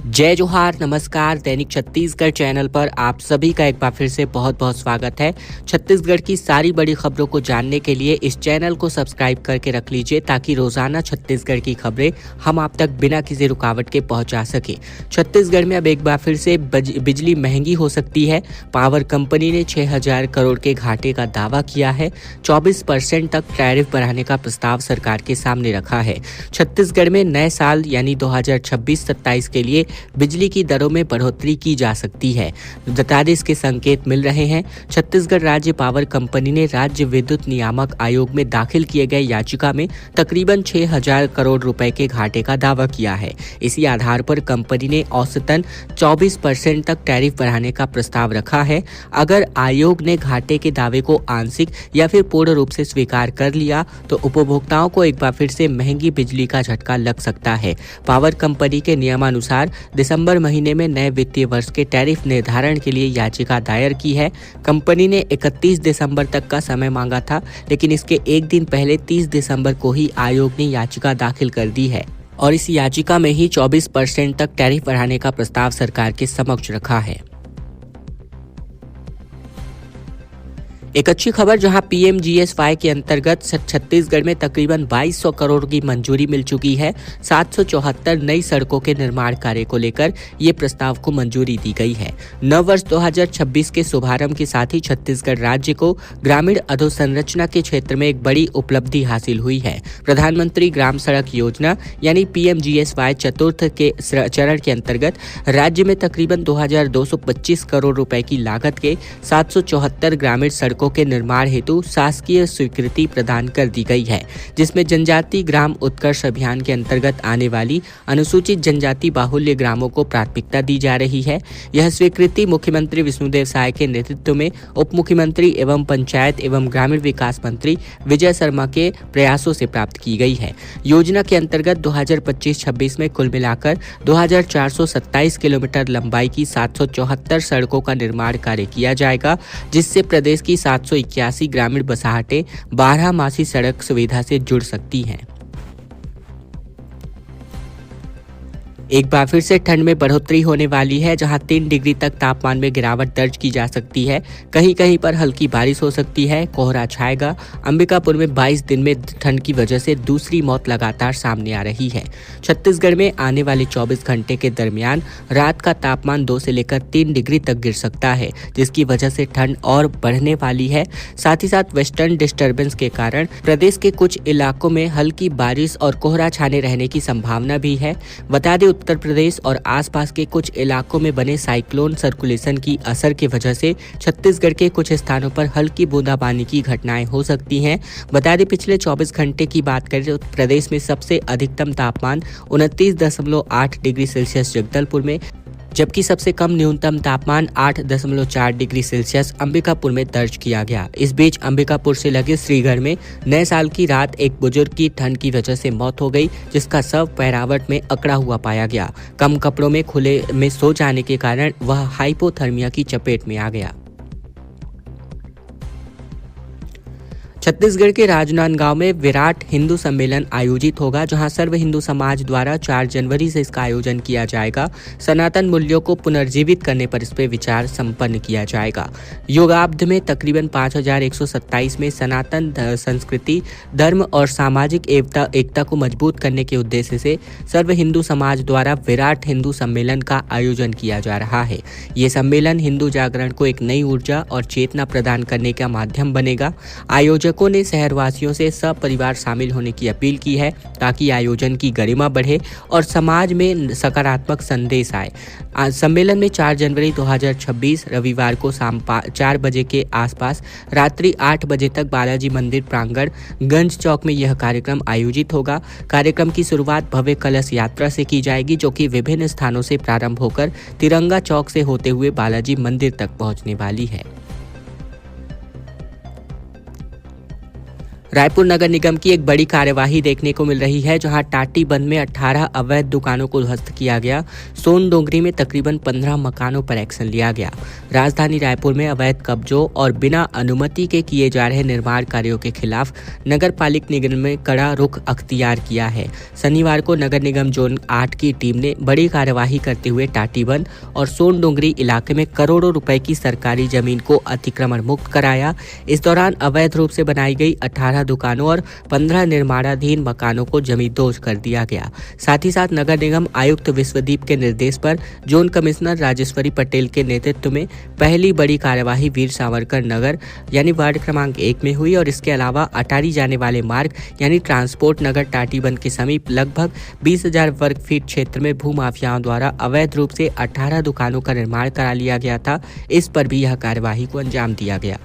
जय जोहार, नमस्कार। दैनिक छत्तीसगढ़ चैनल पर आप सभी का एक बार फिर से बहुत बहुत स्वागत है। छत्तीसगढ़ की सारी बड़ी खबरों को जानने के लिए इस चैनल को सब्सक्राइब करके रख लीजिए ताकि रोजाना छत्तीसगढ़ की खबरें हम आप तक बिना किसी रुकावट के पहुंचा सके। छत्तीसगढ़ में अब एक बार फिर से बिजली महंगी हो सकती है। पावर कंपनी ने 6000 करोड़ के घाटे का दावा किया है। 24% तक टैरिफ बढ़ाने का प्रस्ताव सरकार के सामने रखा है। छत्तीसगढ़ में नए साल यानी 2026-27 के लिए बिजली की दरों में बढ़ोतरी की जा सकती है। बता दें, इसके संकेत मिल रहे हैं। छत्तीसगढ़ राज्य पावर कंपनी ने राज्य विद्युत नियामक आयोग में दाखिल किए गए याचिका में तकरीबन 6000 करोड़ रुपए के घाटे का दावा किया है। इसी आधार पर कंपनी ने औसतन 24% तक टैरिफ बढ़ाने का प्रस्ताव रखा है। अगर आयोग ने घाटे के दावे को आंशिक या फिर पूर्ण रूप से स्वीकार कर लिया तो उपभोक्ताओं को एक बार फिर से महंगी बिजली का झटका लग सकता है। पावर कंपनी के नियमानुसार दिसंबर महीने में नए वित्तीय वर्ष के टैरिफ निर्धारण के लिए याचिका दायर की है। कंपनी ने 31 दिसंबर तक का समय मांगा था, लेकिन इसके एक दिन पहले 30 दिसंबर को ही आयोग ने याचिका दाखिल कर दी है और इस याचिका में ही 24% तक टैरिफ बढ़ाने का प्रस्ताव सरकार के समक्ष रखा है। एक अच्छी खबर, जहां पीएमजीएसवाई के अंतर्गत छत्तीसगढ़ में तकरीबन 2200 करोड़ की मंजूरी मिल चुकी है। 774 नई सड़कों के निर्माण कार्य को लेकर ये प्रस्ताव को मंजूरी दी गई है। नव वर्ष 2026 के शुभारंभ के साथ ही छत्तीसगढ़ राज्य को ग्रामीण अधोसंरचना के क्षेत्र में एक बड़ी उपलब्धि हासिल हुई है। प्रधानमंत्री ग्राम सड़क योजना यानी पीएमजीएसवाई चतुर्थ के चरण के अंतर्गत राज्य में तकरीबन 2225 करोड़ रुपए की लागत के 774 ग्रामीण सड़कों के निर्माण हेतु शासकीय स्वीकृति प्रदान कर दी गई है, जिसमें जनजाति ग्राम उत्कर्ष अभियान के अंतर्गत आने वाली अनुसूचित जनजाति बाहुल्य ग्रामों को प्राथमिकता दी जा रही है। यह स्वीकृति मुख्यमंत्री विष्णुदेव साय के नेतृत्व में उप मुख्यमंत्री एवं पंचायत एवं ग्रामीण विकास मंत्री विजय शर्मा के प्रयासों से प्राप्त की गई है। योजना के अंतर्गत 2025-26 में कुल मिलाकर 2427 किलोमीटर लंबाई की 774 सड़कों का निर्माण कार्य किया जाएगा, जिससे प्रदेश की 781 ग्रामीण बसाहटें 12 मासी सड़क सुविधा से जुड़ सकती हैं। एक बार फिर से ठंड में बढ़ोतरी होने वाली है, जहां 3 डिग्री तक तापमान में गिरावट दर्ज की जा सकती है। कहीं कहीं पर हल्की बारिश हो सकती है, कोहरा छाएगा। अंबिकापुर में 22 दिन में ठंड की वजह से दूसरी मौत लगातार सामने आ रही है। छत्तीसगढ़ में आने वाले 24 घंटे के दरमियान रात का तापमान 2 से लेकर 3 डिग्री तक गिर सकता है, जिसकी वजह से ठंड और बढ़ने वाली है। साथ ही साथ वेस्टर्न डिस्टर्बेंस के कारण प्रदेश के कुछ इलाकों में हल्की बारिश और कोहरा छाने रहने की संभावना भी है। बता दें, उत्तर प्रदेश और आसपास के कुछ इलाकों में बने साइक्लोन सर्कुलेशन की असर की वजह से छत्तीसगढ़ के कुछ स्थानों पर हल्की बूंदाबांदी की घटनाएं हो सकती हैं। बता दें, पिछले 24 घंटे की बात करें तो प्रदेश में सबसे अधिकतम तापमान 29.8 डिग्री सेल्सियस जगदलपुर में, जबकि सबसे कम न्यूनतम तापमान 8.4 डिग्री सेल्सियस अंबिकापुर में दर्ज किया गया। इस बीच अंबिकापुर से लगे श्रीगढ़ में नए साल की रात एक बुजुर्ग की ठंड की वजह से मौत हो गई, जिसका शव पैरावट में अकड़ा हुआ पाया गया। कम कपड़ों में खुले में सो जाने के कारण वह हाइपोथर्मिया की चपेट में आ गया। छत्तीसगढ़ के राजनांदगांव में विराट हिंदू सम्मेलन आयोजित होगा, जहां सर्व हिंदू समाज द्वारा 4 जनवरी से इसका आयोजन किया जाएगा। सनातन मूल्यों को पुनर्जीवित करने पर इस पर विचार संपन्न किया जाएगा। योगाब्द में तकरीबन 5127 में सनातन संस्कृति, धर्म और सामाजिक एकता को मजबूत करने के उद्देश्य से सर्व हिंदू समाज द्वारा विराट हिंदू सम्मेलन का आयोजन किया जा रहा है। ये सम्मेलन हिंदू जागरण को एक नई ऊर्जा और चेतना प्रदान करने का माध्यम बनेगा। आयोजकों ने शहरवासियों से सपरिवार शामिल होने की अपील की है, ताकि आयोजन की गरिमा बढ़े और समाज में सकारात्मक संदेश आए। सम्मेलन में 4 जनवरी 2026 रविवार को शाम 4 बजे के आसपास रात्रि 8 बजे तक बालाजी मंदिर प्रांगण गंज चौक में यह कार्यक्रम आयोजित होगा। कार्यक्रम की शुरुआत भव्य कलश यात्रा से की जाएगी, जो कि विभिन्न स्थानों से प्रारंभ होकर तिरंगा चौक से होते हुए बालाजी मंदिर तक पहुंचने वाली है। रायपुर नगर निगम की एक बड़ी कार्यवाही देखने को मिल रही है, जहां टाटी बंद में 18 अवैध दुकानों को ध्वस्त किया गया। सोन डोंगरी में तकरीबन 15 मकानों पर एक्शन लिया गया। राजधानी रायपुर में अवैध कब्जों और बिना अनुमति के किए जा रहे निर्माण कार्यों के खिलाफ नगर पालिक निगम ने कड़ा रुख अख्तियार किया है। शनिवार को नगर निगम जोन 8 की टीम ने बड़ी कार्यवाही करते हुए टाटीबंद और सोन डोंगरी इलाके में करोड़ों रुपए की सरकारी जमीन को अतिक्रमण मुक्त कराया। इस दौरान अवैध रूप से बनाई गई 18 दुकानों और 15 निर्माणाधीन मकानों को जमींदोज कर दिया गया। साथ ही साथ नगर निगम आयुक्त विश्वदीप के निर्देश पर जोन कमिश्नर राजेश्वरी पटेल के नेतृत्व में पहली बड़ी कार्यवाही वीर सावरकर नगर यानी वार्ड क्रमांक 1 में हुई और इसके अलावा अटारी जाने वाले मार्ग यानी ट्रांसपोर्ट नगर टाटीबंद के समीप लगभग 20,000 वर्ग फीट क्षेत्र में भूमाफियाओं द्वारा अवैध रूप से 18 दुकानों का निर्माण करा लिया गया था। इस पर भी यह कार्यवाही को अंजाम दिया गया।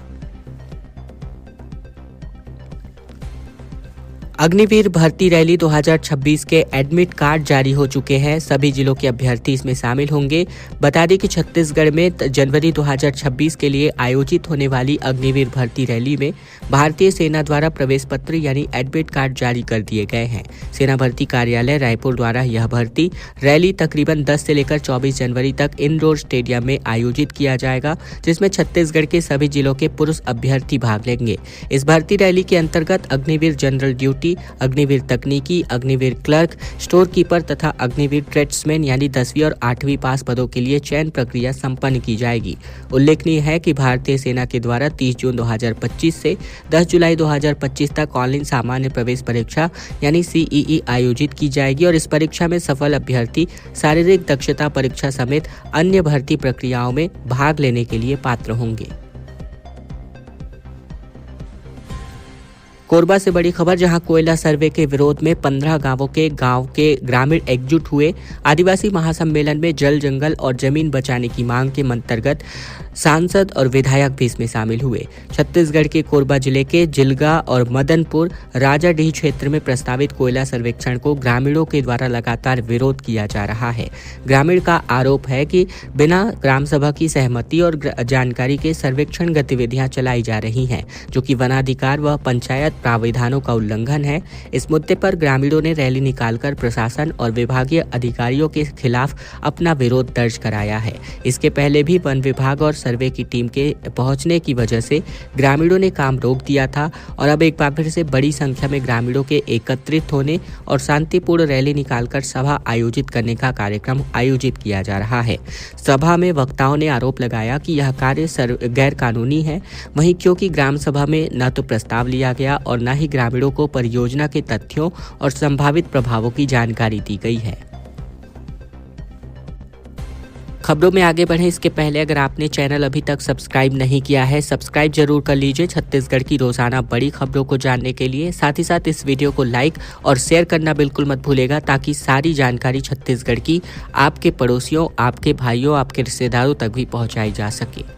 अग्निवीर भर्ती रैली 2026 के एडमिट कार्ड जारी हो चुके हैं। सभी जिलों के अभ्यर्थी इसमें शामिल होंगे। बता दें कि छत्तीसगढ़ में जनवरी 2026 के लिए आयोजित होने वाली अग्निवीर भर्ती रैली में भारतीय सेना द्वारा प्रवेश पत्र यानी एडमिट कार्ड जारी कर दिए गए हैं। सेना भर्ती कार्यालय रायपुर द्वारा यह भर्ती रैली तकरीबन 10 से लेकर 24 जनवरी तक इंडोर स्टेडियम में आयोजित किया जाएगा, जिसमें छत्तीसगढ़ के सभी जिलों के पुरुष अभ्यर्थी भाग लेंगे। इस भर्ती रैली के अंतर्गत अग्निवीर जनरल ड्यूटी, अग्निवीर तकनीकी, अग्निवीर क्लर्क, स्टोर कीपर तथा अग्निवीर ट्रेड्समैन यानी 10वीं और 8वीं पास पदों के लिए चयन प्रक्रिया संपन्न की जाएगी। उल्लेखनीय है कि भारतीय सेना के द्वारा 30 जून 2025 से 10 जुलाई 2025 तक ऑनलाइन सामान्य प्रवेश परीक्षा यानी CEE आयोजित की जाएगी और इस परीक्षा में सफल अभ्यर्थी शारीरिक दक्षता परीक्षा समेत अन्य भर्ती प्रक्रियाओं में भाग लेने के लिए पात्र होंगे। कोरबा से बड़ी खबर, जहां कोयला सर्वे के विरोध में 15 गांव के ग्रामीण एकजुट हुए। आदिवासी महासम्मेलन में जल, जंगल और जमीन बचाने की मांग के अंतर्गत सांसद और विधायक भी इसमें शामिल हुए। छत्तीसगढ़ के कोरबा जिले के जिलगा और मदनपुर राजाडीह क्षेत्र में प्रस्तावित कोयला सर्वेक्षण को ग्रामीणों के द्वारा लगातार विरोध किया जा रहा है। ग्रामीण का आरोप है कि बिना ग्राम सभा की सहमति और जानकारी के सर्वेक्षण गतिविधियां चलाई जा रही हैं, जो कि वनाधिकार व पंचायत प्राविधानों का उल्लंघन है। इस मुद्दे पर ग्रामीणों ने रैली निकालकर प्रशासन और विभागीय अधिकारियों के खिलाफ अपना विरोध दर्ज कराया है। इसके पहले भी वन विभाग और सर्वे की टीम के पहुंचने की वजह से ग्रामीणों ने काम रोक दिया था और अब एक बार फिर से बड़ी संख्या में ग्रामीणों के एकत्रित होने और शांतिपूर्ण रैली निकालकर सभा आयोजित करने का कार्यक्रम आयोजित किया जा रहा है। सभा में वक्ताओं ने आरोप लगाया कि यह कार्य गैर कानूनी है। वहीं क्योंकि ग्राम सभा में न तो प्रस्ताव लिया गया और न ही ग्रामीणों को परियोजना के तथ्यों और संभावित प्रभावों की जानकारी दी गई है। खबरों में आगे बढ़े इसके पहले अगर आपने चैनल अभी तक सब्सक्राइब नहीं किया है, सब्सक्राइब जरूर कर लीजिए छत्तीसगढ़ की रोजाना बड़ी खबरों को जानने के लिए। साथ ही साथ इस वीडियो को लाइक और शेयर करना बिल्कुल मत भूलेगा, ताकि सारी जानकारी छत्तीसगढ़ की आपके पड़ोसियों, आपके भाइयों, आपके रिश्तेदारों तक भी पहुंचाई जा सके।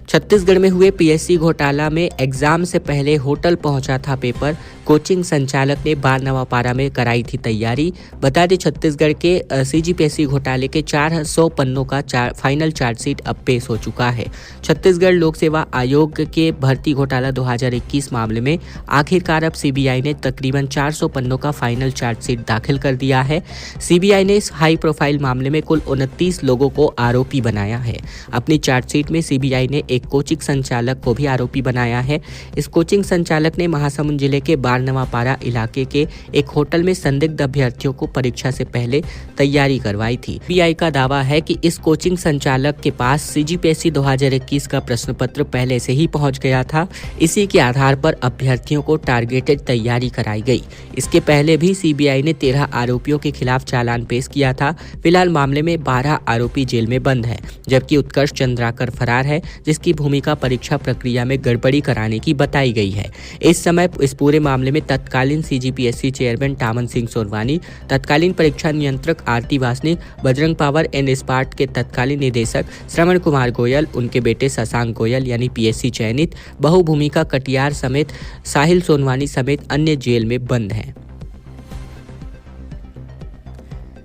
छत्तीसगढ़ में हुए PSC घोटाला में एग्जाम से पहले होटल पहुंचा था पेपर। कोचिंग संचालक ने बारनवापारा में कराई थी तैयारी। बता दें छत्तीसगढ़ के CGPSC घोटाले के 400 पन्नों का फाइनल चार्जशीट अब पेश हो चुका है। छत्तीसगढ़ लोक सेवा आयोग के भर्ती घोटाला 2021 मामले में आखिरकार अब CBI ने तकरीबन 400 पन्नों का फाइनल चार्जशीट दाखिल कर दिया है। CBI ने इस हाई प्रोफाइल मामले में कुल 29 लोगों को आरोपी बनाया है। अपनी चार्जशीट में CBI ने एक कोचिंग संचालक को भी आरोपी बनाया है। इस कोचिंग संचालक ने महासमुंद जिले के बारनवापारा इलाके के एक होटल में संदिग्ध अभ्यर्थियों को परीक्षा से पहले तैयारी करवाई थी। CBI का दावा है कि इस कोचिंग संचालक के पास CGPSC 2021 का प्रश्न पत्र पहले से ही पहुंच गया था। इसी के आधार पर अभ्यर्थियों को टारगेटेड तैयारी कराई गई। इसके पहले भी CBI ने 13 आरोपियों के खिलाफ चालान पेश किया था। फिलहाल मामले में 12 आरोपी जेल में बंद है, जबकि उत्कर्ष चंद्राकर फरार है, जिसकी भूमिका परीक्षा प्रक्रिया में गड़बड़ी कराने की बताई गई है। इस समय इस पूरे मामले में तत्कालीन CGPSC चेयरमैन टामन सिंह सोनवानी, तत्कालीन परीक्षा नियंत्रक आरती वासनिक, बजरंग पावर एंड इस्पात के तत्कालीन निदेशक श्रवण कुमार गोयल, उनके बेटे शशांक गोयल यानी PSC चयनित, बहुभूमिका कटियार समेत साहिल सोनवानी समेत अन्य जेल में बंद हैं।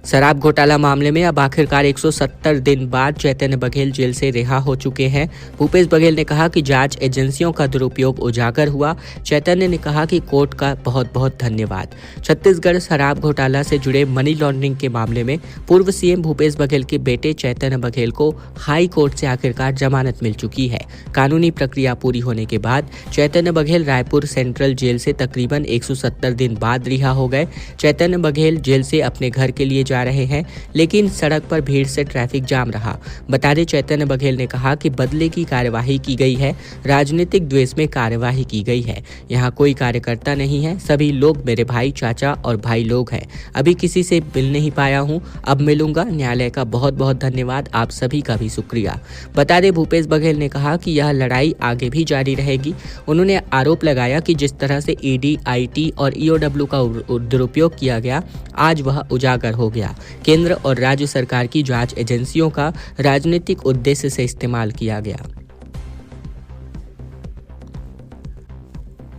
शराब घोटाला मामले में अब आखिरकार 170 दिन बाद चैतन्य बघेल जेल से रिहा हो चुके हैं। भूपेश बघेल ने कहा कि जांच एजेंसियों का दुरुपयोग उजागर हुआ। चैतन्य ने कहा कि कोर्ट का बहुत बहुत धन्यवाद। छत्तीसगढ़ शराब घोटाला से जुड़े मनी लॉन्ड्रिंग के मामले में पूर्व सीएम भूपेश बघेल के बेटे चैतन्य बघेल को हाई कोर्ट से आखिरकार जमानत मिल चुकी है। कानूनी प्रक्रिया पूरी होने के बाद चैतन्य बघेल रायपुर सेंट्रल जेल से तकरीबन 170 दिन बाद रिहा हो गए। चैतन्य बघेल जेल से अपने घर के लिए जा रहे हैं, लेकिन सड़क पर भीड़ से ट्रैफिक जाम रहा। बता दें, चैतन्य बघेल ने कहा कि बदले की कार्यवाही की गई है, राजनीतिक द्वेष में कार्यवाही की गई है। यहाँ कोई कार्यकर्ता नहीं है, सभी लोग मेरे भाई, चाचा और भाई लोग हैं। अभी किसी से मिल नहीं पाया हूँ, अब मिलूंगा। न्यायालय का बहुत बहुत धन्यवाद, आप सभी का भी शुक्रिया। बता दें, भूपेश बघेल ने कहा कि यह लड़ाई आगे भी जारी रहेगी। उन्होंने आरोप लगाया कि जिस तरह से ईडी, आईटी और ईओडब्ल्यू का दुरुपयोग किया गया, आज वह उजागर हो गया। केंद्र और राज्य सरकार की जांच एजेंसियों का राजनीतिक उद्देश्य से इस्तेमाल किया गया।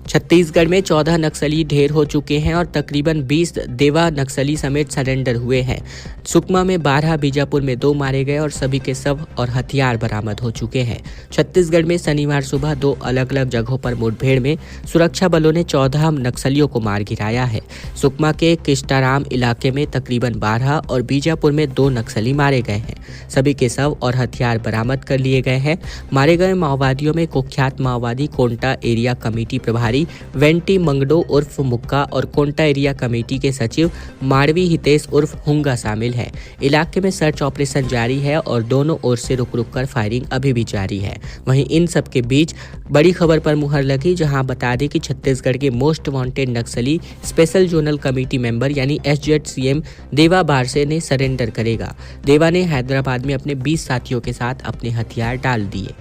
छत्तीसगढ़ में 14 नक्सली ढेर हो चुके हैं और तकरीबन 20 देवा नक्सली समेत सरेंडर हुए हैं। सुकमा में 12, बीजापुर में 2 मारे गए और सभी के शव और हथियार बरामद हो चुके हैं। छत्तीसगढ़ में शनिवार सुबह 2 अलग अलग जगहों पर मुठभेड़ में सुरक्षा बलों ने 14 नक्सलियों को मार गिराया है। सुकमा के किस्टाराम इलाके में तकरीबन 12 और बीजापुर में 2 नक्सली मारे गए हैं। सभी के शव और हथियार बरामद कर लिए गए हैं। मारे गए माओवादियों में कुख्यात माओवादी कोंटा एरिया कमेटी प्रभारी वेंटी मंगडो उर्फ मुक्का और कोंटा एरिया कमेटी के सचिव माड़वी हितेश उर्फ हुंगा शामिल है। इलाके में सर्च ऑपरेशन जारी है और दोनों ओर से रुक रुक कर फायरिंग अभी भी जारी है। वहीं इन सब के बीच बड़ी खबर पर मुहर लगी, जहां बता दें कि छत्तीसगढ़ के मोस्ट वांटेड नक्सली स्पेशल जोनल कमेटी मेंबर यानी SZCM देवा बारसे ने सरेंडर करेगा। देवा ने हैदराबाद में अपने 20 साथियों के साथ अपने हथियार डाल दिए।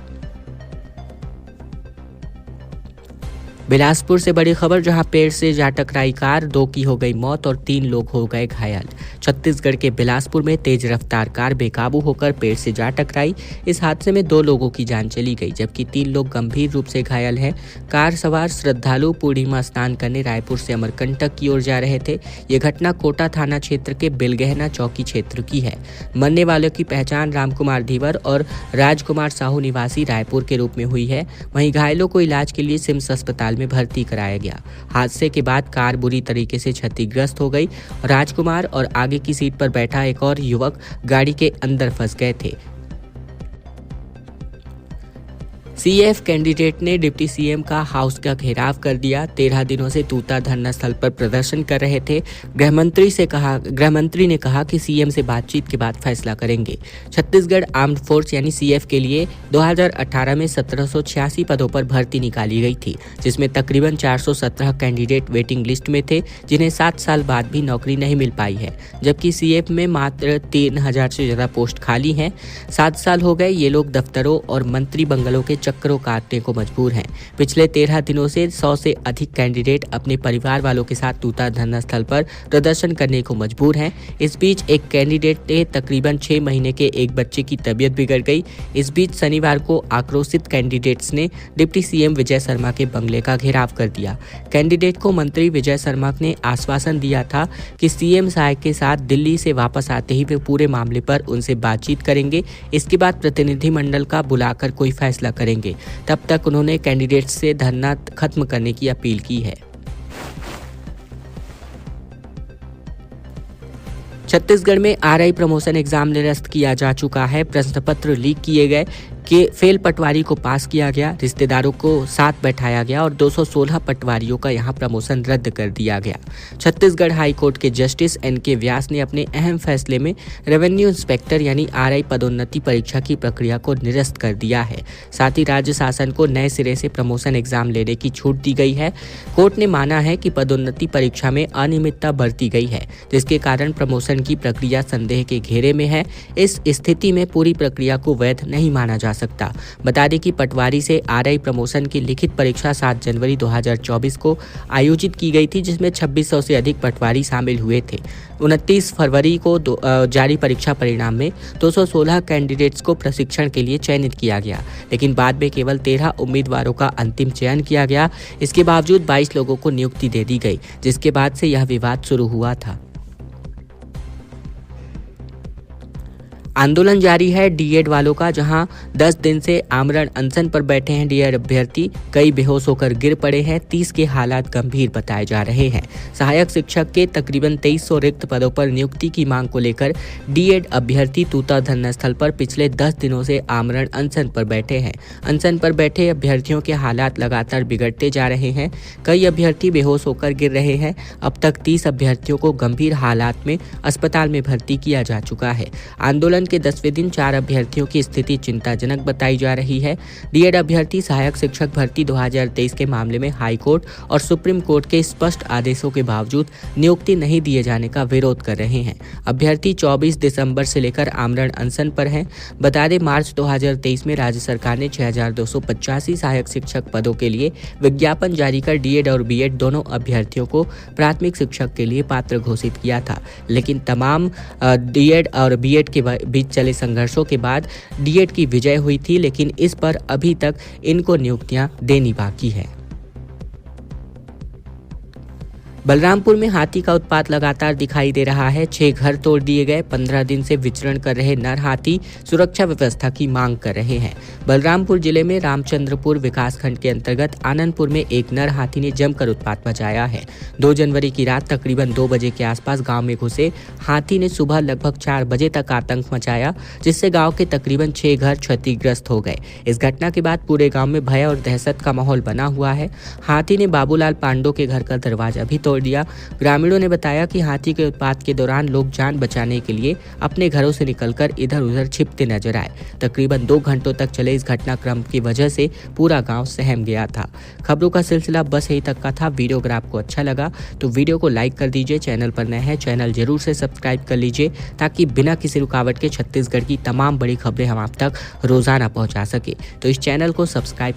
बिलासपुर से बड़ी खबर, जहां पेड़ से जा टकराई कार, 2 की हो गई मौत और 3 लोग हो गए घायल। छत्तीसगढ़ के बिलासपुर में तेज रफ्तार कार बेकाबू होकर पेड़ से जा टकराई। इस हादसे में 2 लोगों की जान चली गई, जबकि 3 लोग गंभीर रूप से घायल हैं। कार सवार श्रद्धालु पूर्णिमा स्नान करने रायपुर से अमरकंटक की ओर जा रहे थे। ये घटना कोटा थाना क्षेत्र के बिलगहना चौकी क्षेत्र की है। मरने वालों की पहचान रामकुमार धीवर और राजकुमार साहू निवासी रायपुर के रूप में हुई है। वहीं घायलों को इलाज के लिए सिम्स अस्पताल में भर्ती कराया गया। हादसे के बाद कार बुरी तरीके से क्षतिग्रस्त हो गई। राजकुमार और आगे की सीट पर बैठा एक और युवक गाड़ी के अंदर फंस गए थे। CF कैंडिडेट ने डिप्टी सीएम का हाउस का घेराव कर दिया। 13 दिनों से तूता धरना स्थल पर प्रदर्शन कर रहे थे। गृहमंत्री ने कहा कि सीएम से बातचीत के बाद फैसला करेंगे। छत्तीसगढ़ आर्म्ड फोर्स यानी CF के लिए 2018 में 1786 पदों पर भर्ती निकाली गई थी, जिसमें तकरीबन 417 कैंडिडेट वेटिंग लिस्ट में थे, जिन्हें 7 साल बाद भी नौकरी नहीं मिल पाई है। जबकि CF में मात्र 3000 से ज्यादा पोस्ट खाली हैं। 7 साल हो गए, ये लोग दफ्तरों और मंत्री बंगलों के चक्करों काटने को मजबूर हैं। पिछले 13 दिनों से 100 से अधिक कैंडिडेट अपने परिवार वालों के साथ तूता धरना स्थल पर प्रदर्शन करने को मजबूर हैं। इस बीच एक कैंडिडेट ने तकरीबन 6 महीने के एक बच्चे की तबीयत बिगड़ गई। इस बीच शनिवार को आक्रोशित कैंडिडेट्स ने डिप्टी सीएम विजय शर्मा के बंगले का घेराव कर दिया। कैंडिडेट को मंत्री विजय शर्मा ने आश्वासन दिया था कि सीएम सहायक के साथ दिल्ली से वापस आते ही वे पूरे मामले पर उनसे बातचीत करेंगे। इसके बाद प्रतिनिधिमंडल का बुलाकर कोई फैसला करेंगे। तब तक उन्होंने कैंडिडेट्स से धरना खत्म करने की अपील की है। छत्तीसगढ़ में RI प्रमोशन एग्जाम निरस्त किया जा चुका है। प्रश्न पत्र लीक किए गए कि फेल पटवारी को पास किया गया, रिश्तेदारों को साथ बैठाया गया और 216 पटवारियों का यहां प्रमोशन रद्द कर दिया गया। छत्तीसगढ़ हाई कोर्ट के जस्टिस NK व्यास ने अपने अहम फैसले में रेवेन्यू इंस्पेक्टर यानी RI पदोन्नति परीक्षा की प्रक्रिया को निरस्त कर दिया है। साथ ही राज्य शासन को नए सिरे से प्रमोशन एग्जाम लेने की छूट दी गई है। कोर्ट ने माना है कि पदोन्नति परीक्षा में अनियमितता बरती गई है, जिसके कारण प्रमोशन की प्रक्रिया संदेह के घेरे में है। इस स्थिति में पूरी प्रक्रिया को वैध नहीं माना जा सकता। बता दें कि पटवारी से RI प्रमोशन की लिखित परीक्षा 7 जनवरी 2024 को आयोजित की गई थी, जिसमें 2600 से अधिक पटवारी शामिल हुए थे। 29 फरवरी को जारी परीक्षा परिणाम में 216 कैंडिडेट्स को प्रशिक्षण के लिए चयनित किया गया, लेकिन बाद में केवल 13 उम्मीदवारों का अंतिम चयन किया गया। इसके बावजूद 22 लोगों को नियुक्ति दे दी गई, जिसके बाद से यह विवाद शुरू हुआ था। आंदोलन जारी है डीएड वालों का, जहां 10 दिन से आमरण अनशन पर बैठे हैं डीएड अभ्यर्थी। कई बेहोश होकर गिर पड़े हैं, 30 के हालात गंभीर बताए जा रहे हैं। सहायक शिक्षक के तकरीबन 2300 रिक्त पदों पर नियुक्ति की मांग को लेकर डीएड अभ्यर्थी तूता धरना स्थल पर पिछले 10 दिनों से आमरण अनशन पर बैठे हैं। अनशन पर बैठे अभ्यर्थियों के हालात लगातार बिगड़ते जा रहे हैं। कई अभ्यर्थी बेहोश होकर गिर रहे हैं। अब तक 30 अभ्यर्थियों को गंभीर हालात में अस्पताल में भर्ती किया जा चुका है। आंदोलन के 10वें दिन 4 अभ्यर्थियों की स्थिति चिंताजनक बताई जा रही है। डीएड अभ्यर्थी सहायक शिक्षक भर्ती 2023 के मामले में हाई कोर्ट और सुप्रीम कोर्ट के स्पष्ट आदेशों के बावजूद नियुक्ति नहीं दिए जाने का विरोध कर रहे हैं। अभ्यर्थी 24 दिसंबर से लेकर आमरण अनशन पर हैं। बता दें, मार्च 2023 में राज्य सरकार ने 6285 सहायक शिक्षक पदों के लिए विज्ञापन जारी कर डीएड और बीएड दोनों अभ्यर्थियों को प्राथमिक शिक्षक के लिए पात्र घोषित किया था। लेकिन तमाम डीएड और बीएड के बीच चले संघर्षों के बाद डीएड की विजय हुई थी, लेकिन इस पर अभी तक इनको नियुक्तियां देनी बाकी है। बलरामपुर में हाथी का उत्पात लगातार दिखाई दे रहा है। 6 घर तोड़ दिए गए। 15 दिन से विचरण कर रहे नर हाथी सुरक्षा व्यवस्था की मांग कर रहे हैं। बलरामपुर जिले में रामचंद्रपुर विकासखंड के अंतर्गत आनंदपुर में एक नर हाथी ने जमकर उत्पात मचाया है। 2 जनवरी की रात तकरीबन 2 बजे के आसपास गांव में घुसे हाथी ने सुबह लगभग 4 बजे तक आतंक मचाया, जिससे गाँव के तकरीबन 6 घर क्षतिग्रस्त हो गए। इस घटना के बाद पूरे गाँव में भय और दहशत का माहौल बना हुआ है। हाथी ने बाबूलाल पांडो के घर का दरवाजा भी तोड़ दिया। ग्रामीणों ने बताया कि हाथी के उत्पात के दौरान लोग जान बचाने के लिए अपने घरों से निकलकर इधर उधर छिपते नजर आए। तकरीबन 2 घंटों तक चले इस घटनाक्रम की वजह से पूरा गांव सहम गया था। खबरों का सिलसिला बस यहीं तक का था। वीडियो अगर आपको अच्छा लगा तो वीडियो को लाइक कर दीजिए। चैनल पर नए हैं, चैनल जरूर से सब्सक्राइब कर लीजिए ताकि बिना किसी रुकावट के छत्तीसगढ़ की तमाम बड़ी खबरें हम आप तक रोजाना पहुंचा सके। तो इस चैनल को सब्सक्राइब